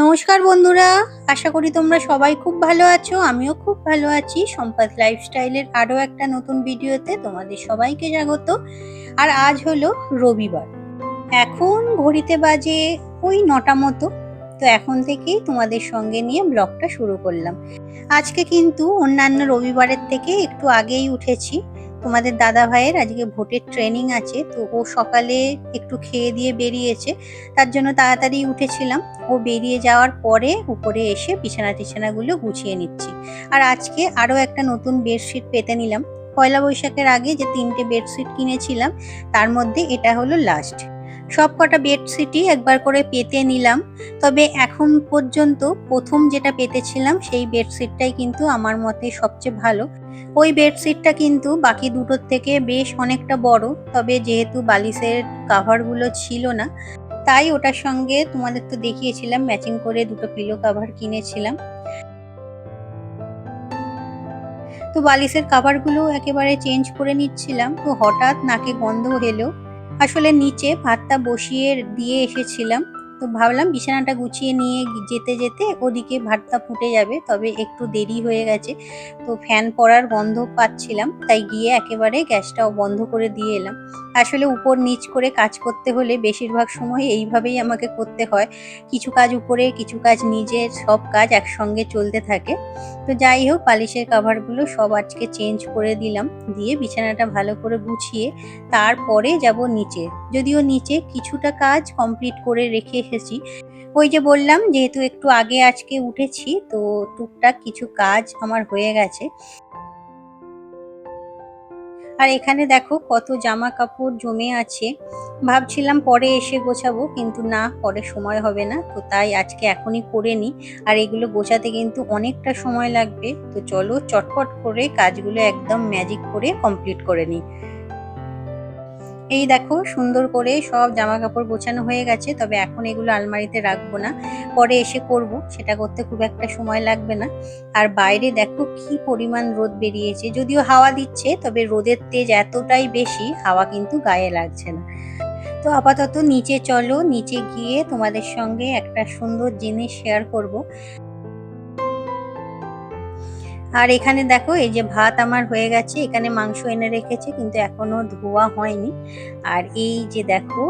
নমস্কার বন্ধুরা, আশা করি তোমরা সবাই খুব ভালো আছো। আমিও খুব ভালো আছি। সম্পাদ লাইফস্টাইলের আরও একটা নতুন ভিডিওতে তোমাদের সবাইকে স্বাগত। আর আজ হলো রবিবার। এখন ঘড়িতে বাজে ওই 9টা মতো। তো এখন থেকেই তোমাদের সঙ্গে নিয়ে ব্লগটা শুরু করলাম। আজকে কিন্তু অন্যান্য রবিবারের থেকে একটু আগেই উঠেছি। তোমাদের দাদা ভাইয়ের আজকে ভোটের ট্রেনিং আছে, তো ও সকালে একটু খেয়ে দিয়ে বেরিয়েছে, তার জন্য তাড়াতাড়ি উঠেছিলাম। ও বেরিয়ে যাওয়ার পরে উপরে এসে বিছানাগুলো গুছিয়ে নিচ্ছি। আর আজকে আরও একটা নতুন বেডশিট পেতে নিলাম। পয়লা বৈশাখের আগে যে 3টে বেডশিট কিনেছিলাম, তার মধ্যে এটা হলো লাস্ট। সব কটা বেডশিটই একবার করে পেতে নিলাম। তবে এখন পর্যন্ত প্রথম যেটা পেতেছিলাম সেই বেডশিটটাই কিন্তু আমার মতে সবচেয়ে ভালো। ওই বেডশিটটা কিন্তু বাকি দুটোর থেকে বেশ অনেকটা বড়, তবে যেহেতু বালিশের কাভারগুলো ছিল না, তাই ওটার সঙ্গে তোমাদের তো দেখিয়েছিলাম ম্যাচিং করে দুটো পিলো কাভার কিনেছিলাম। তো বালিশের কাভারগুলো একেবারে চেঞ্জ করে নিচ্ছিলাম, তো হঠাৎ নাকে গন্ধ এলো। আসলে নিচে ভাতটা বসিয়ে দিয়ে এসেছিলাম, তো ভাবলাম বিছানাটা গুছিয়ে নিয়ে যেতে যেতে ওদিকে ভাতটা ফুটে যাবে, তবে একটু দেরি হয়ে গেছে। তো ফ্যান পড়ার গন্ধ পাচ্ছিলাম, তাই গিয়ে একেবারে গ্যাসটাও বন্ধ করে দিয়ে এলাম। আসলে উপর নিচ করে কাজ করতে হলে বেশিরভাগ সময় এইভাবেই আমাকে করতে হয়। কিছু কাজ উপরে, কিছু কাজ নিচে, সব কাজ একসঙ্গে চলতে থাকে। তো যাই হোক, বালিশের কাভারগুলো সব আজকে চেঞ্জ করে দিলাম, দিয়ে বিছানাটা ভালো করে গুছিয়ে তারপরে যাব নিচে। যদিও নিচে কিছুটা কাজ কমপ্লিট করে রেখে এসেছি। ওই যে বললাম, যেহেতু একটু আগে আজকে উঠেছি, তো টুকটাক কিছু কাজ আমার হয়ে গেছে। আর এখানে দেখো কত জামা কাপড় জমে আছে। ভাবছিলাম পরে এসে গোছাবো, কিন্তু না, পরে সময় হবে না, তো তাই আজকে এখনই করে নিই। আর এগুলো গোছাতে কিন্তু অনেকটা সময় লাগবে, তো চলো চটপট করে কাজগুলো একদম ম্যাজিক করে কমপ্লিট করে নিই। এই দেখো, সুন্দর করে সব জামা কাপড় গোছানো হয়ে গেছে, তবে এখন এগুলো আলমারিতে রাখবো না, পরে এসে করব। সেটা করতে খুব একটা সময় লাগবে না। আর বাইরে দেখো কি পরিমাণ রোদ বেরিয়েছে, যদিও হাওয়া দিচ্ছে, তবে রোদের তেজ এতটাই বেশি, হাওয়া কিন্তু গায়ে লাগছে না। তো আপাতত নিচে চলো, নিচে গিয়ে তোমাদের সঙ্গে একটা সুন্দর জিনিস শেয়ার করব। আর এখানে দেখো, এই যে ভাত আমার হয়ে গেছে, এখানে মাংস এনে রেখেছে কিন্তু এখনো ধোয়া হয়নি। আর এই যে দেখো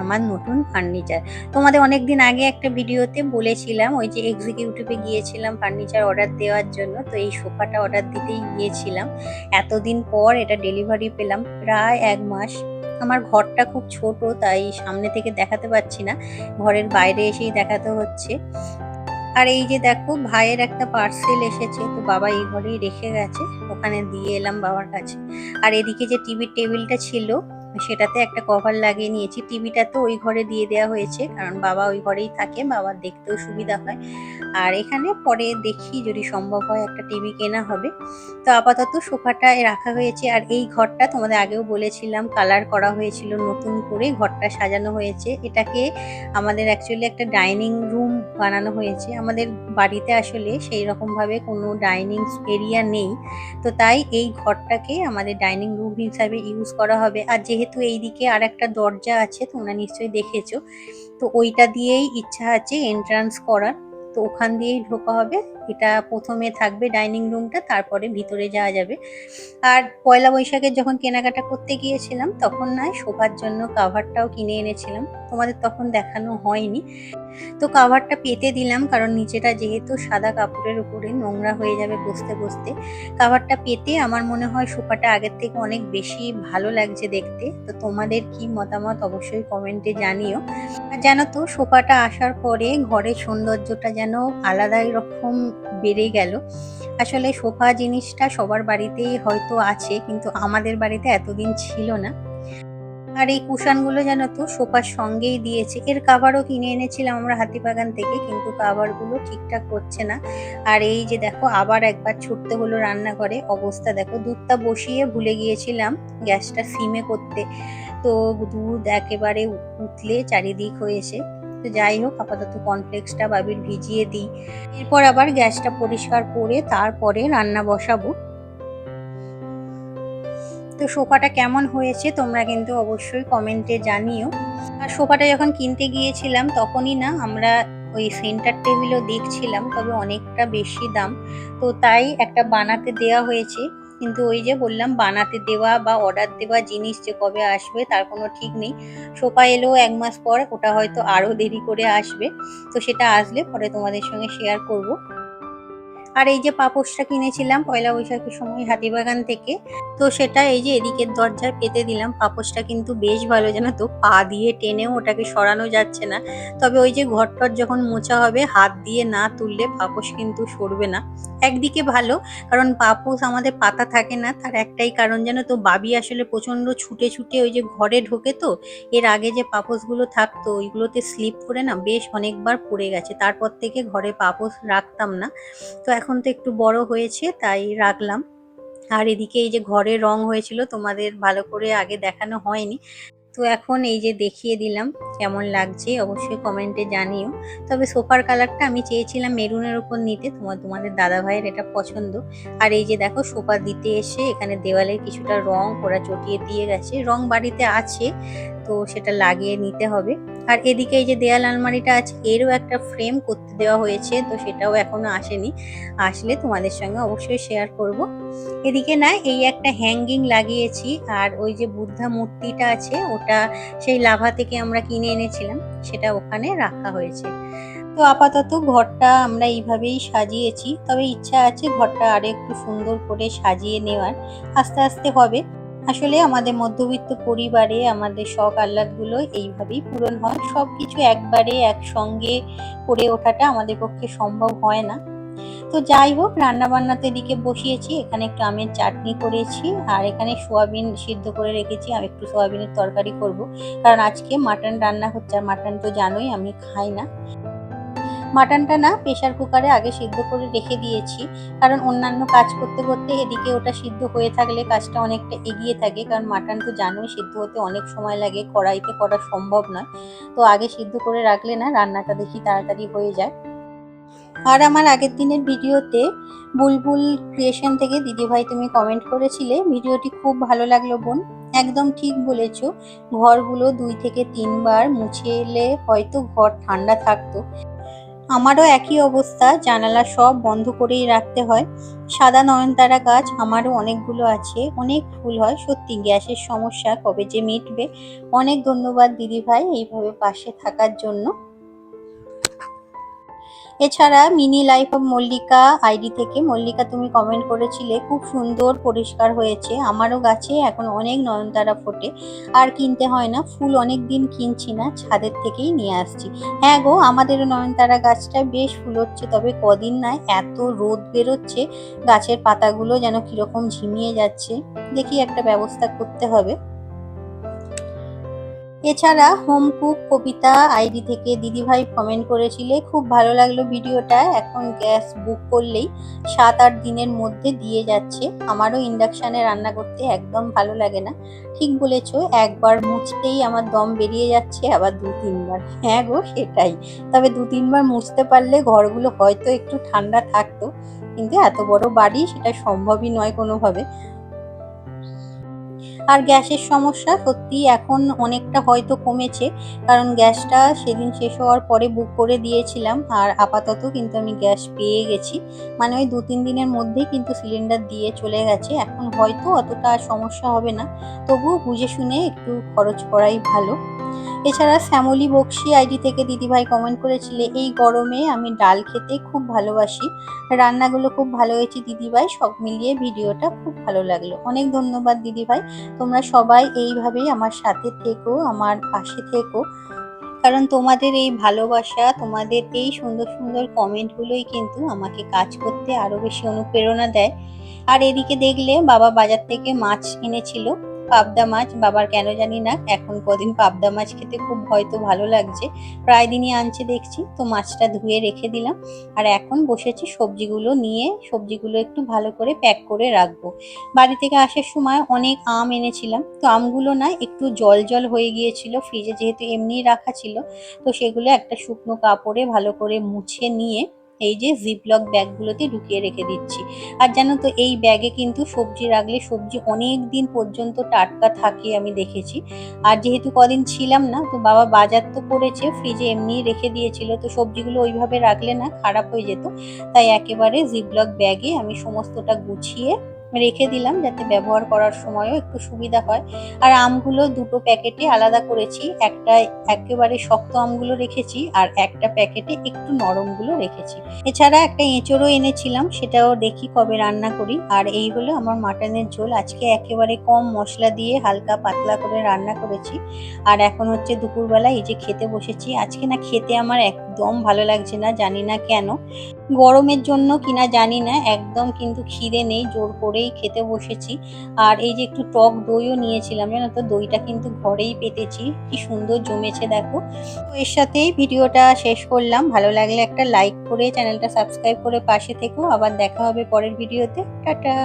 আমার নতুন ফার্নিচার। তোমাদের অনেকদিন আগে একটা ভিডিওতে বলেছিলাম, ওই যে এক্সিকিউটিভে গিয়েছিলাম ফার্নিচার অর্ডার দেওয়ার জন্য, তো এই সোফাটা অর্ডার দিতেই গিয়েছিলাম। এতদিন পর এটা ডেলিভারি পেলাম, প্রায় 1 মাস। আমার ঘরটা খুব ছোট, তাই সামনে থেকে দেখাতে পাচ্ছি না, ঘরের বাইরে এসেই দেখাতে হচ্ছে। আর এই যে দেখো, ভাইয়ের একটা পার্সেল এসেছে, তো বাবা এই ঘরেই রেখে গেছে, ওখানে দিয়ে এলাম বাবার কাছে। আর এদিকে যে টিভির টেবিলটা ছিল, সেটাতে একটা কভার লাগিয়ে নিয়েছি। টিভিটা তো ওই ঘরে দিয়ে দেওয়া হয়েছে, কারণ বাবা ওই ঘরেই থাকে, বাবার দেখতেও সুবিধা হয়। আর এখানে পরে দেখি যদি সম্ভব হয় একটা টিভি কেনা হবে। তো আপাতত সোফাটায় রাখা হয়েছে। আর এই ঘরটা তোমাদের আগেও বলেছিলাম কালার করা হয়েছিল, নতুন করে ঘরটা সাজানো হয়েছে। এটাকে আমাদের অ্যাকচুয়ালি একটা ডাইনিং রুম বানানো হয়েছে। আমাদের বাড়িতে আসলে সেই রকম ভাবে কোনো ডাইনিং এরিয়া নেই, তো তাই এই ঘরটাকে আমাদের ডাইনিং রুম হিসাবে ইউজ করা হবে। আর যেহেতু এইদিকে আর একটা দরজা আছে, তোমরা নিশ্চয়ই দেখেছো, তো ওইটা দিয়েই ইচ্ছা আছে এন্ট্রান্স করার, তো ওখান দিয়েই ঢোকা হবে। এটা প্রথমে থাকবে ডাইনিং রুমটা, তারপরে ভিতরে যাওয়া যাবে। আর পয়লা বৈশাখের যখন কেনাকাটা করতে গিয়েছিলাম, তখন নয় শোবার জন্য কাভারটাও কিনে এনেছিলাম, তোমাদের তখন দেখানো হয়নি। তো কাভারটা পেতে দিলাম, কারণ নিচেটা যেহেতু সাদা কাপড়ের উপরে নোংরা হয়ে যাবে বসতে বসতে। কাভারটা পেতে আমার মনে হয় সোফাটা আগের থেকে অনেক বেশি ভালো লাগছে দেখতে। তো তোমাদের কি মতামত অবশ্যই কমেন্টে জানিও। আর জানো তো, সোফাটা আসার পরে ঘরের সৌন্দর্যটা যেন আলাদাই রকম বেড়ে গেল। আসলে সোফা জিনিসটা সবার বাড়িতেই হয়তো আছে, কিন্তু আমাদের বাড়িতে এতদিন ছিল না। আর এই কুশানগুলো জানো তো সোফার সঙ্গেই দিয়েছে। এর কাভারও কিনে এনেছিলাম আমরা হাতিবাগান থেকে, কিন্তু কাভারগুলো ঠিকঠাক হচ্ছে না। আর এই যে দেখো, আবার একবার ছুটতে হলো রান্নাঘরে। অবস্থা দেখো, দুধটা বসিয়ে ভুলে গিয়েছিলাম গ্যাসটা সিমে করতে, তো দুধ একেবারে উতলে চারিদিক হয়েছে। তো যাই হোক, আপাতত কর্নফ্লেক্সটা বাবির ভিজিয়ে দিই, এরপর আবার গ্যাসটা পরিষ্কার করে তারপরে রান্না বসাবো। তো সোফাটা কেমন হয়েছে তোমরা কিন্তু অবশ্যই কমেন্টে জানিও। আর সোফাটা যখন কিনতে গিয়েছিলাম, তখনই না আমরা ওই সেন্টার টেবিলও দেখছিলাম, তবে অনেকটা বেশি দাম। তো তাই একটা বানাতে দেওয়া হয়েছে, কিন্তু ওই যে বললাম বানাতে দেওয়া বা অর্ডার দেওয়া জিনিস যে কবে আসবে তার কোনো ঠিক নেই। সোফা এলো 1 মাস পর, ওটা হয়তো আরো দেরি করে আসবে। তো সেটা আসলে পরে তোমাদের সঙ্গে শেয়ার করব। আর এই যে পাপোশটা কিনেছিলাম পয়লা বৈশাখের সময় হাতিবাগান থেকে, তো সেটা এই যে এদিকের দরজায় পেতে দিলাম। পাপোশটা কিন্তু বেশ ভালো, জানো তো, পা দিয়ে টেনেও ওটাকে সরানো যাচ্ছে না। তবে ওই যে ঘরটর যখন মোছা হবে, হাত দিয়ে না তুললে পাপোশ কিন্তু সরবে না। একদিকে ভালো, কারণ পাপোশ আমাদের পাতা থাকে না, তার একটাই কারণ জানো তো, বাবি আসলে প্রচন্ড ছুটে ছুটে ওই যে ঘরে ঢোকে। তো এর আগে যে পাপোশগুলো থাকতো ওইগুলোতে স্লিপ করে না বেশ অনেকবার পড়ে গেছে, তারপর থেকে ঘরে পাপোশ রাখতাম না। তো এখন তো একটু বড় হয়েছে তাই রাখলাম। আর এদিকে এই যে ঘরে রং হয়েছিল, তোমাদের ভালো করে আগে দেখানো হয়নি, তো এখন এই যে দেখিয়ে দিলাম। কেমন লাগছে অবশ্যই কমেন্টে জানিও। তবে সোফার কালারটা আমি চেয়েছিলাম মেরুনের উপর নিতে, তোমাদের দাদা ভাইয়ের এটা পছন্দ। আর এই যে দেখো সোফা দিতে এসে এখানে দেওয়ালে কিছুটা রং ওরা চটিয়ে দিয়ে গেছে, রং বাড়িতে আছে, তো সেটা লাগিয়ে নিতে হবে। আর এদিকে এই যে দেয়াল আলমারিটা আছে, এরও একটা ফ্রেম করতে দেওয়া হয়েছে, তো সেটাও এখনো আসেনি। আসলে তোমাদের সঙ্গে অবশ্যই শেয়ার করব। এদিকে না এই একটা হ্যাঙ্গিং লাগিয়েছি, আর ওই যে বুদ্ধা মূর্তিটা আছে ওটা সেই লাভা থেকে আমরা কিনে এনেছিলাম, সেটা ওখানে রাখা হয়েছে। তো আপাতত ঘরটা আমরা এইভাবেই সাজিয়েছি, তবে ইচ্ছা আছে ঘরটা আরো একটু সুন্দর করে সাজিয়ে নেওয়ার। আস্তে আস্তে হবে। আসলে আমাদের মধ্যবিত্ত পরিবারে আমাদের শখ আহ্লাদগুলো এইভাবেই পূরণ হয়, সবকিছু একবারে একসঙ্গে করে ওঠাটা আমাদের পক্ষে সম্ভব হয় না। তো যাই হোক, রান্না বান্না তো এদিকে বসিয়েছি, এখানে একটু আমের চাটনি করেছি, আর এখানে সোয়াবিন সিদ্ধ করে রেখেছি। আমি একটু সোয়াবিনের তরকারি করব, কারণ আজকে মাটন রান্না হচ্ছে, আর মাটন তো জানোই আমি খাই না। মাটনটা না প্রেসার কুকারে আগে সিদ্ধ করে রেখে দিয়েছি, কারণ অন্যান্য কাজ করতে করতে এদিকে ওটা সিদ্ধ হয়ে থাকলে কাজটা অনেকটা এগিয়ে থাকে, কারণ মাটন তো জানোই সিদ্ধ হতে অনেক সময় লাগে, কড়াইতে করা সম্ভব নয়। তো আগে সিদ্ধ করে রাখলে না রান্নাটা দেখি তাড়াতাড়ি হয়ে যায়। আর আমার আগের দিনের ভিডিওতে বুলবুল ক্রিয়েশন থেকে দিদিভাই তুমি কমেন্ট করেছিলে, ভিডিওটি খুব ভালো লাগলো বোন। একদম ঠিক বলেছো, ঘরগুলো 2 থেকে 3 বার মুছে এলে হয়তো ঘর ঠান্ডা থাকতো। আমারও একই অবস্থা, জানালা সব বন্ধ করেই রাখতে হয়। সাদা নয়নতারা গাছ আমারও অনেকগুলো আছে, অনেক ফুল হয়। সত্যি গ্যাসের সমস্যা কবে যে মিটবে। অনেক ধন্যবাদ দিদিভাই এইভাবে পাশে থাকার জন্য। এছাড়া mini life of Mallika ID থেকে মল্লিকা তুমি কমেন্ট করেছিলে, খুব সুন্দর পরিষ্কার হয়েছে, আমারও গাছে এখন অনেক নয়নতারা ফোটে, আর কিনতে হয় না। ফুল অনেক দিন কিনছি না, ছাদের থেকেই নিয়ে আসছি। হ্যাঁ গো, আমাদেরও নয়নতারা গাছটা বেশ ফুল হচ্ছে, তবে কদিন না এত রোদ বেরোচ্ছে, গাছের পাতাগুলো যেন কিরকম ঝিমিয়ে যাচ্ছে। দেখি একটা ব্যবস্থা করতে হবে। এছাড়া হোম কুক কবিতা আইডি থেকে দিদিভাই কমেন্ট করেছিলে, খুব ভালো লাগলো ভিডিওটা, এখন গ্যাস বুক করলেই 7-8 দিনের মধ্যে দিয়ে যাচ্ছে। আমারও ইন্ডাকশানে রান্না করতে একদম ভালো লাগে না। ঠিক বলেছো, একবার মুছতেই আমার দম বেরিয়ে যাচ্ছে, আবার 2-3 বার। হ্যাঁ গো সেটাই। তবে 2-3 বার মুছতে পারলে ঘরগুলো হয়তো একটু ঠান্ডা থাকতো, কিন্তু এত বড় বাড়ি সেটা সম্ভবই নয় কোনোভাবে। আর গ্যাসের সমস্যা সত্যি এখন অনেকটা হয়তো কমেছে, কারণ গ্যাসটা সেদিন শেষ হওয়ার পরে বুক করে দিয়েছিলাম, আর আপাতত কিন্তু আমি গ্যাস পেয়ে গেছি। মানে ওই 2-3 দিনের মধ্যেই কিন্তু সিলিন্ডার দিয়ে চলে গেছে, এখন হয়তো অতটা সমস্যা হবে না। তবুও বুঝে শুনে একটু খরচ করাই ভালো। এছাড়া শ্যামলী বক্সি আইডি থেকে দিদিভাই কমেন্ট করেছিলে, এই গরমে আমি ডাল খেতে খুব ভালোবাসি, রান্নাগুলো খুব ভালো হয়েছে দিদিভাই, সব মিলিয়ে ভিডিওটা খুব ভালো লাগলো। অনেক ধন্যবাদ দিদিভাই, তোমরা সবাই এইভাবেই আমার সাথে থেকো, আমার পাশে থেকো, কারণ তোমাদের এই ভালোবাসা, তোমাদের এই সুন্দর সুন্দর কমেন্টগুলোই কিন্তু আমাকে কাজ করতে আরো বেশি অনুপ্রেরণা দেয়। আর এদিকে দেখলে বাবা বাজার থেকে মাছ এনেছিল, পাবদা মাছ। বাবার কেন জানি না এখন কদিন পাবদা মাছ খেতে খুব হয়তো ভালো লাগছে, প্রায় দিনই আনছে দেখছি। তো মাছটা ধুয়ে রেখে দিলাম, আর এখন বসেছি সবজিগুলো নিয়ে, সবজিগুলো একটু ভালো করে প্যাক করে রাখবো। বাড়ি থেকে আসার সময় অনেক আম এনেছিলাম, তো আমগুলো না একটু জল জল হয়ে গিয়েছিল, ফ্রিজে যেহেতু এমনি রাখা ছিল। তো সেগুলো একটা শুকনো কাপড়ে ভালো করে মুছে নিয়ে এই যে জিপলক ব্যাগগুলোতে ঢুকিয়ে রেখে দিচ্ছি। আর জানো তো এই ব্যাগে কিন্তু সবজি রাখলে সবজি অনেক দিন পর্যন্ত টাটকা থাকে আমি দেখেছি। আর যেহেতু কদিন ছিলাম না, তো বাবা বাজার তো করেছে, ফ্রিজে এমনিই রেখে দিয়েছিল, তো সবজিগুলো ওইভাবে রাখলে না খারাপ হয়ে যেত। তাই একেবারে জিপলক ব্যাগে আমি সমস্তটা গুছিয়ে রেখে দিলাম, যাতে ব্যবহার করার সময়ও একটু সুবিধা হয়। আর আমগুলো দুটো প্যাকেটে আলাদা করেছি, একটা একেবারে শক্ত আমগুলো রেখেছি আর একটা প্যাকেটে একটু নরমগুলো রেখেছি। এছাড়া একটা এঁচোড়ও এনেছিলাম, সেটাও দেখি কবে রান্না করি। আর এই হলো আমার মাটনের ঝোল, আজকে একেবারে কম মশলা দিয়ে হালকা পাতলা করে রান্না করেছি। আর এখন হচ্ছে দুপুরবেলা এই যে খেতে বসেছি। আজকে না খেতে আমার একদম ভালো লাগছে না, জানি না কেন, গরমের জন্য কিনা জানি না, একদম কিন্তু খিদে নেই, জোর করেই খেতে বসেছি। আর এই যে একটু টক দইও নিয়েছিলাম, জানো তো দইটা কিন্তু ঘরেই পেতেছি, কি সুন্দর জমেছে দেখো। তো এর সাথেই ভিডিওটা শেষ করলাম, ভালো লাগলে একটা লাইক করে চ্যানেলটা সাবস্ক্রাইব করে পাশে থেকো। আবার দেখা হবে পরের ভিডিওতে। টাটা।